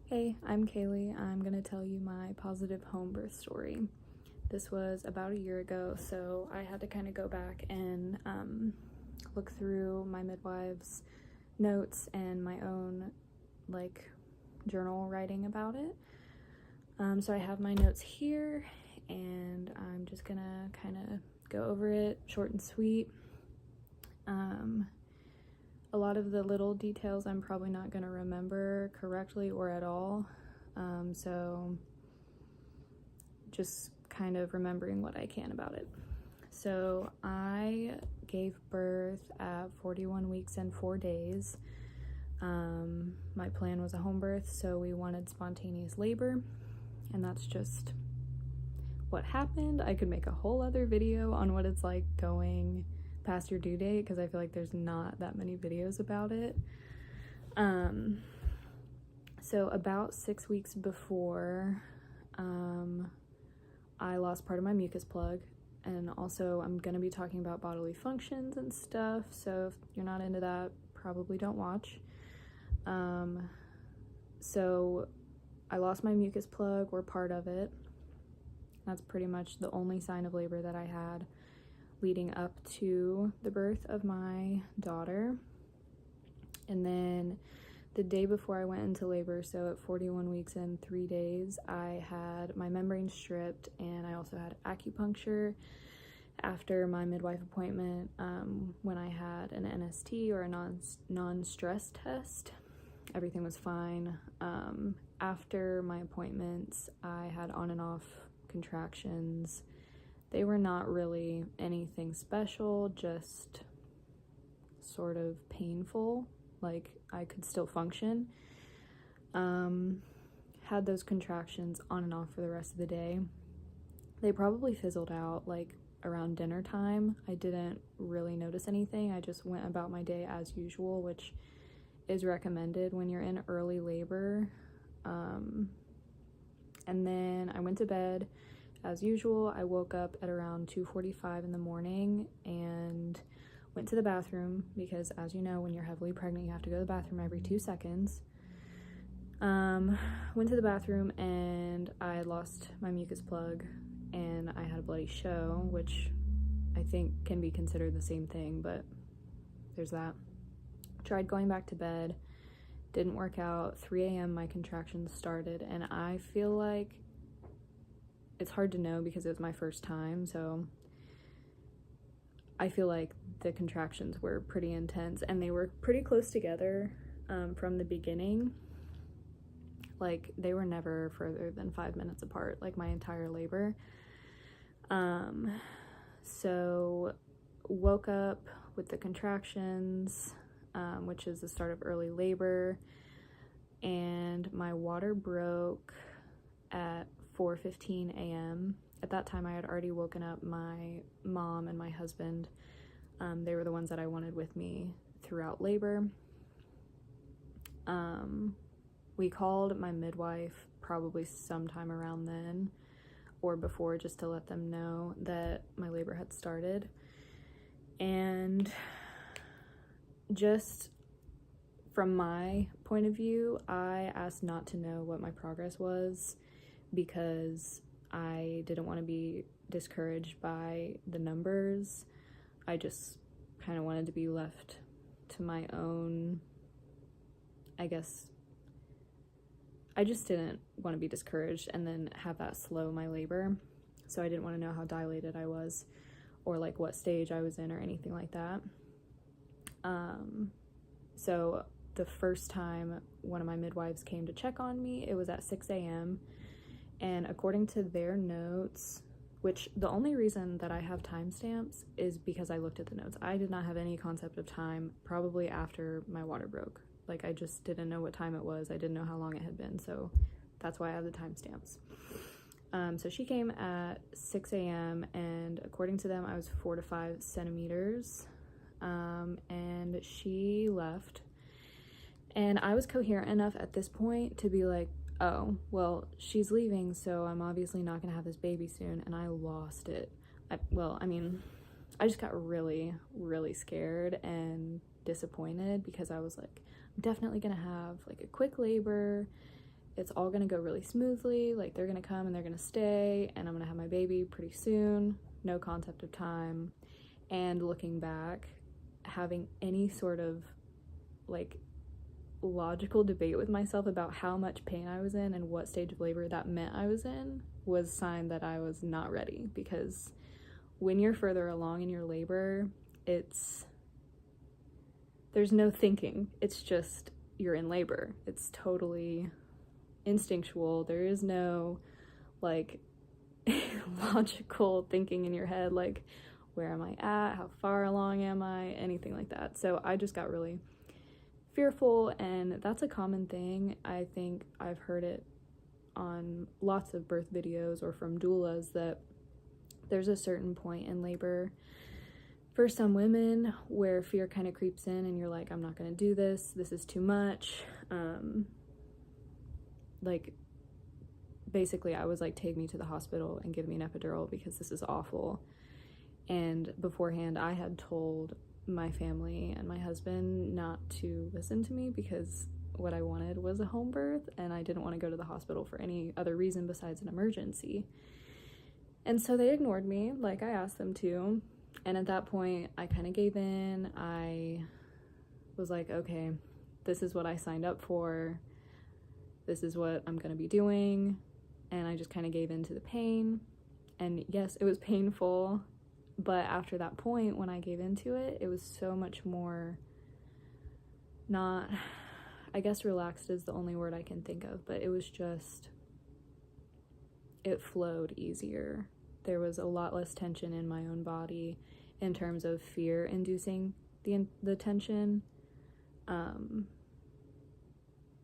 Hey, I'm Kaylee. I'm gonna tell you my positive home birth story. This was about a year ago, so I had to kind of go back and look through my midwife's notes and my own journal writing about it. So I have my notes here, and I'm just gonna kind of go over it short and sweet. A lot of the little details I'm probably not going to remember correctly or at all, so just kind of remembering what I can about it. So I gave birth at 41 weeks and 4 days. My plan was a home birth, so we wanted spontaneous labor, and that's just what happened. I could make a whole other video on what it's like going past your due date, because I feel like there's not that many videos about it. So about 6 weeks before, I lost part of my mucus plug, and also I'm gonna be talking about bodily functions and stuff, so if you're not into that, probably don't watch. So I lost my mucus plug, or part of it. That's pretty much the only sign of labor that I had leading up to the birth of my daughter. And then the day before I went into labor, so at 41 weeks and 3 days, I had my membrane stripped, and I also had acupuncture after my midwife appointment, when I had an NST, or a non-stress test. Everything was fine. After my appointments, I had on and off contractions. They were not really anything special, just sort of painful, like I could still function. Had those contractions on and off for the rest of the day. They probably fizzled out like around dinner time. I didn't really notice anything. I just went about my day as usual, which is recommended when you're in early labor. And then I went to bed as usual. I woke up at around 2:45 in the morning and went to the bathroom, because as you know, when you're heavily pregnant, you have to go to the bathroom every 2 seconds. Went to the bathroom, and I lost my mucus plug, and I had a bloody show, which I think can be considered the same thing, but there's that. Tried going back to bed, didn't work out. 3 a.m. my contractions started, and I feel like it's hard to know because it was my first time, so I feel like the contractions were pretty intense, and they were pretty close together from the beginning. Like, they were never further than 5 minutes apart, like my entire labor. So woke up with the contractions, which is the start of early labor, and my water broke at 4:15 a.m. At that time, I had already woken up my mom and my husband. They were the ones that I wanted with me throughout labor. We called my midwife probably sometime around then or before, just to let them know that my labor had started. And just from my point of view, I asked not to know what my progress was, because I didn't want to be discouraged by the numbers. I just kind of wanted to be left to my own, I guess. I just didn't want to be discouraged and then have that slow my labor. So I didn't want to know how dilated I was, or like what stage I was in, or anything like that. So the first time one of my midwives came to check on me, it was at 6 a.m. And according to their notes, which the only reason that I have timestamps is because I looked at the notes. I did not have any concept of time, probably after my water broke. Like, I just didn't know what time it was. I didn't know how long it had been, so that's why I have the timestamps. So she came at 6 a.m. and according to them, I was 4 to 5 centimeters. And she left. And I was coherent enough at this point to be like, oh, well, she's leaving, so I'm obviously not gonna have this baby soon. And I lost it. I just got really, really scared and disappointed, because I was like, I'm definitely gonna have like a quick labor, it's all gonna go really smoothly, like they're gonna come and they're gonna stay, and I'm gonna have my baby pretty soon, no concept of time. And looking back, having any sort of like logical debate with myself about how much pain I was in and what stage of labor that meant I was in was a sign that I was not ready, because when you're further along in your labor, there's no thinking. It's just, you're in labor. It's totally instinctual. There is no like logical thinking in your head, like where am I at, how far along am I, anything like that. So I just got really fearful, and that's a common thing. I think I've heard it on lots of birth videos or from doulas, that there's a certain point in labor for some women where fear kind of creeps in and you're like, I'm not gonna do this, this is too much. Like basically I was like, take me to the hospital and give me an epidural because this is awful. And beforehand I had told my family and my husband not to listen to me, because what I wanted was a home birth and I didn't want to go to the hospital for any other reason besides an emergency. And so they ignored me like I asked them to. And at that point I kind of gave in. I was like, okay, this is what I signed up for, this is what I'm gonna be doing. And I just kind of gave in to the pain. And yes, it was painful, but after that point, when I gave into it, it was so much more not, I guess relaxed is the only word I can think of, but it was just, it flowed easier. There was a lot less tension in my own body in terms of fear inducing the tension.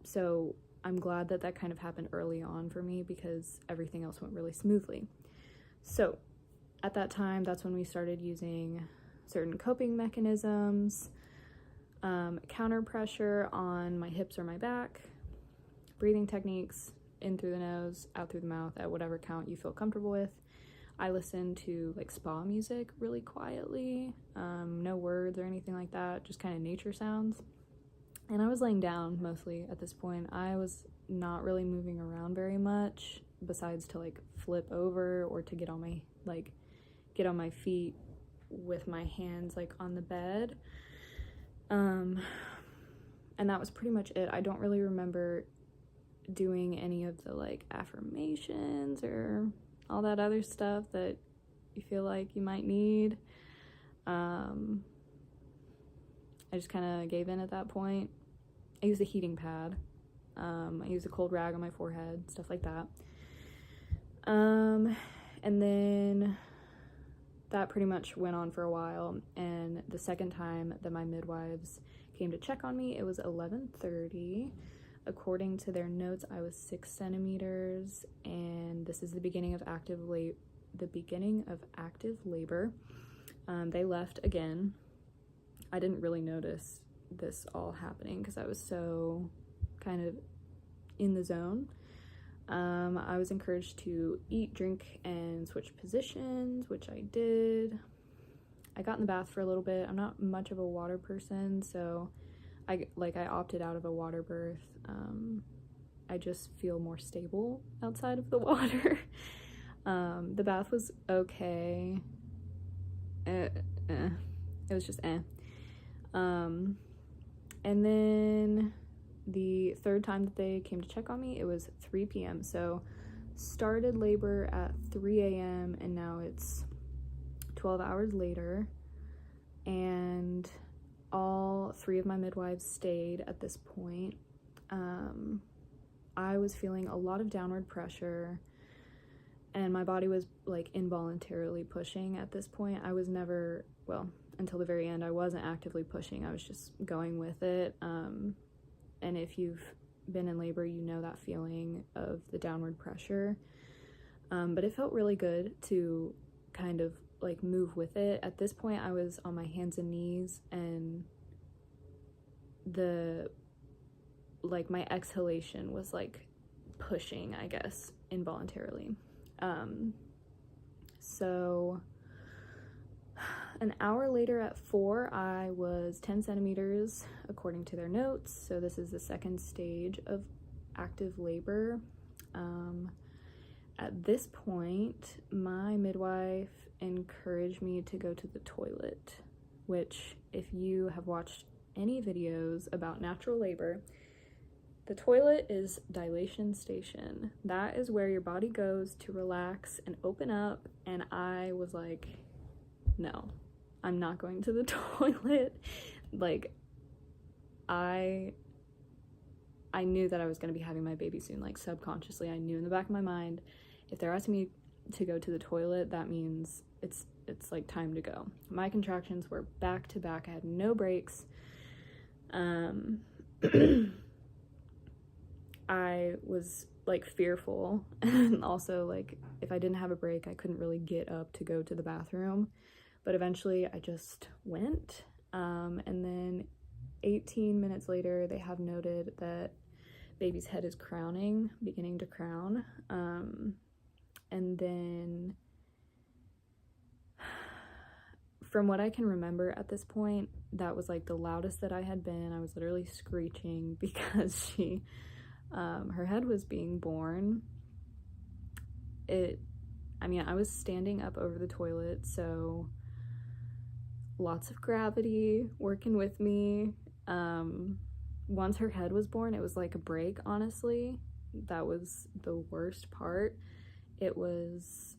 So I'm glad that that kind of happened early on for me, because everything else went really smoothly. So at that time, that's when we started using certain coping mechanisms, counter pressure on my hips or my back, breathing techniques, in through the nose, out through the mouth, at whatever count you feel comfortable with. I listened to like spa music really quietly, no words or anything like that, just kind of nature sounds. And I was laying down mostly at this point. I was not really moving around very much, besides to like flip over or to get on my feet with my hands like on the bed. And that was pretty much it. I don't really remember doing any of the like affirmations or all that other stuff that you feel like you might need. I just kind of gave in at that point. I used a heating pad. I used a cold rag on my forehead, stuff like that. And then that pretty much went on for a while. And the second time that my midwives came to check on me, it was 11:30. According to their notes, I was 6 centimeters, and this is the beginning of active labor. They left again. I didn't really notice this all happening because I was so kind of in the zone. I was encouraged to eat, drink, and switch positions, which I did. I got in the bath for a little bit. I'm not much of a water person, so I opted out of a water birth. I just feel more stable outside of the water. The bath was okay. It was just and then the third time that they came to check on me, it was 3 p.m. So started labor at 3 a.m. and now it's 12 hours later, and all 3 of my midwives stayed at this point. I was feeling a lot of downward pressure, and my body was like involuntarily pushing at this point. I was never, well, until the very end, I wasn't actively pushing. I was just going with it. And if you've been in labor, you know that feeling of the downward pressure. But it felt really good to kind of like move with it. At this point, I was on my hands and knees, and my exhalation was like pushing, I guess, involuntarily. So an hour later at 4, I was 10 centimeters according to their notes. So this is the second stage of active labor. At this point, my midwife encouraged me to go to the toilet, which, if you have watched any videos about natural labor, the toilet is dilation station. That is where your body goes to relax and open up, and I was like, no, I'm not going to the toilet. Like, I knew that I was going to be having my baby soon. Like, subconsciously, I knew in the back of my mind, if they're asking me to go to the toilet, that means it's like time to go. My contractions were back to back. I had no breaks. I was like fearful, and also like if I didn't have a break, I couldn't really get up to go to the bathroom. But eventually I just went, and then 18 minutes later, they have noted that baby's head is beginning to crown. And then from what I can remember at this point, that was like the loudest that I had been. I was literally screeching because her head was being born. I was standing up over the toilet, so lots of gravity working with me. Once her head was born, it was like a break, honestly. That was the worst part. It was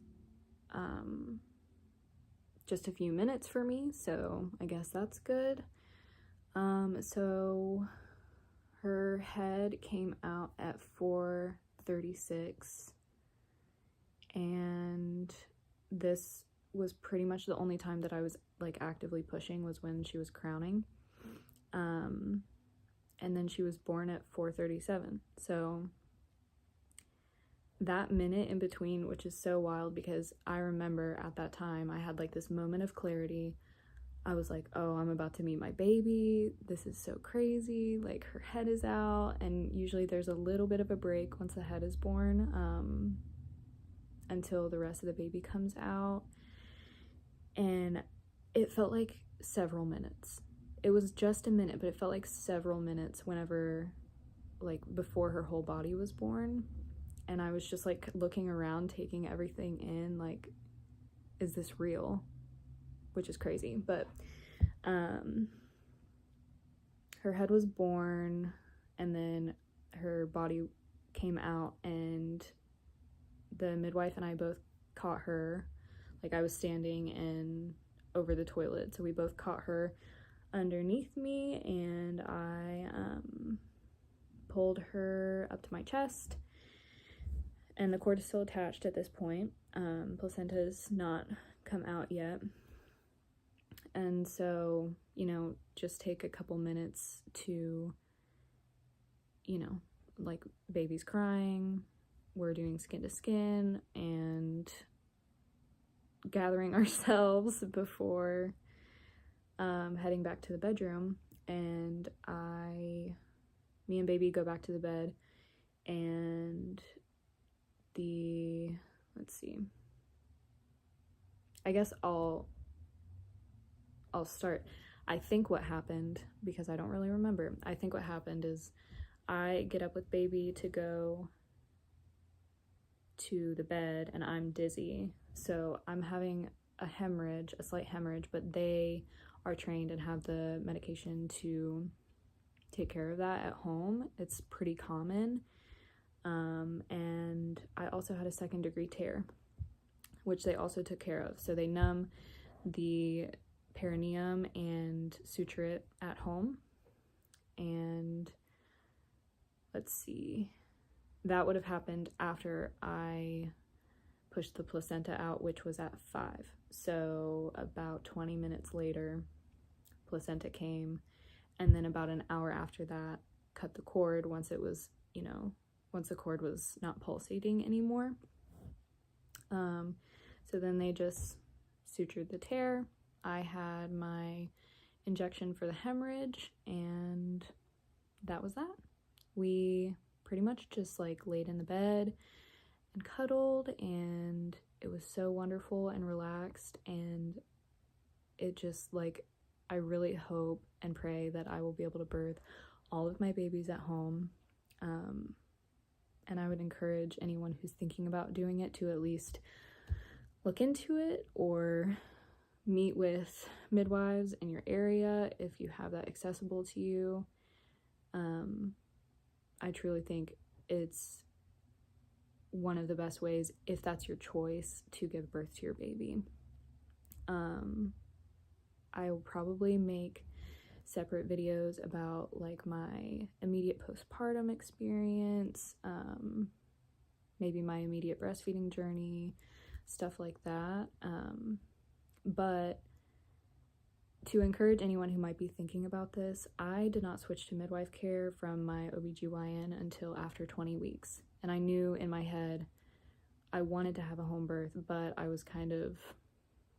just a few minutes for me, so I guess that's good. So her head came out at 4:36, and this was pretty much the only time that I was like actively pushing, was when she was crowning. And then she was born at 4:37. So that minute in between, which is so wild, because I remember at that time I had like this moment of clarity. I was like, oh, I'm about to meet my baby. This is so crazy. Like, her head is out, and usually there's a little bit of a break once the head is born, until the rest of the baby comes out. And it felt like several minutes. It was just a minute, but it felt like several minutes whenever, like, before her whole body was born. And I was just like looking around, taking everything in, like, is this real? Which is crazy. But her head was born, and then her body came out, and the midwife and I both caught her. Like, I was standing and over the toilet, so we both caught her underneath me, and I pulled her up to my chest, and the cord is still attached at this point. Placenta's not come out yet. And so, just take a couple minutes to, like, baby's crying, we're doing skin to skin and gathering ourselves before heading back to the bedroom. And me and baby go back to the bed, and let's see, I guess I'll start. I think what happened, because I don't really remember, I think what happened is I get up with baby to go to the bed, and I'm dizzy. So I'm having a slight hemorrhage, but they are trained and have the medication to take care of that at home. It's pretty common. And I also had a 2nd-degree tear, which they also took care of. So they numb the perineum and suture it at home. And let's see, that would have happened after I pushed the placenta out, which was at 5. So about 20 minutes later, placenta came, and then about an hour after that, cut the cord once it was, once the cord was not pulsating anymore. So then they just sutured the tear. I had my injection for the hemorrhage, and that was that. We pretty much just like laid in the bed and cuddled, and it was so wonderful and relaxed. And it just, like, I really hope and pray that I will be able to birth all of my babies at home. And I would encourage anyone who's thinking about doing it to at least look into it or meet with midwives in your area if you have that accessible to you. I truly think it's one of the best ways, if that's your choice, to give birth to your baby. I will probably make separate videos about like my immediate postpartum experience, maybe my immediate breastfeeding journey, stuff like that. But to encourage anyone who might be thinking about this, I did not switch to midwife care from my OBGYN until after 20 weeks. And I knew in my head I wanted to have a home birth, but I was kind of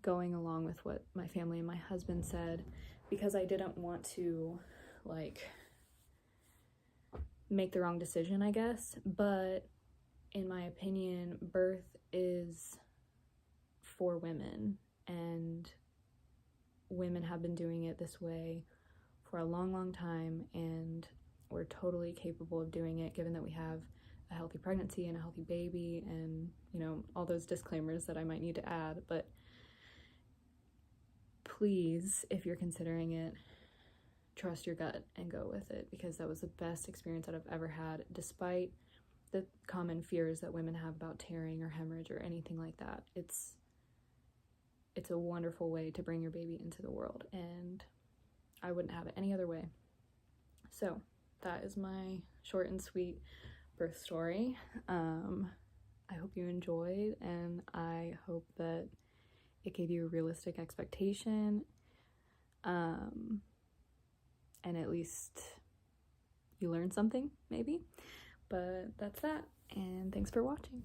going along with what my family and my husband said because I didn't want to like make the wrong decision, I guess. But in my opinion, birth is for women, and women have been doing it this way for a long time, and we're totally capable of doing it given that we have a healthy pregnancy and a healthy baby, and you know, all those disclaimers that I might need to add. But please, if you're considering it, trust your gut and go with it, because that was the best experience that I've ever had, despite the common fears that women have about tearing or hemorrhage or anything like that. It's a wonderful way to bring your baby into the world, and I wouldn't have it any other way. So that is my short and sweet birth story. I hope you enjoyed, and I hope that it gave you a realistic expectation, and at least you learned something, maybe. But that's that, and thanks for watching.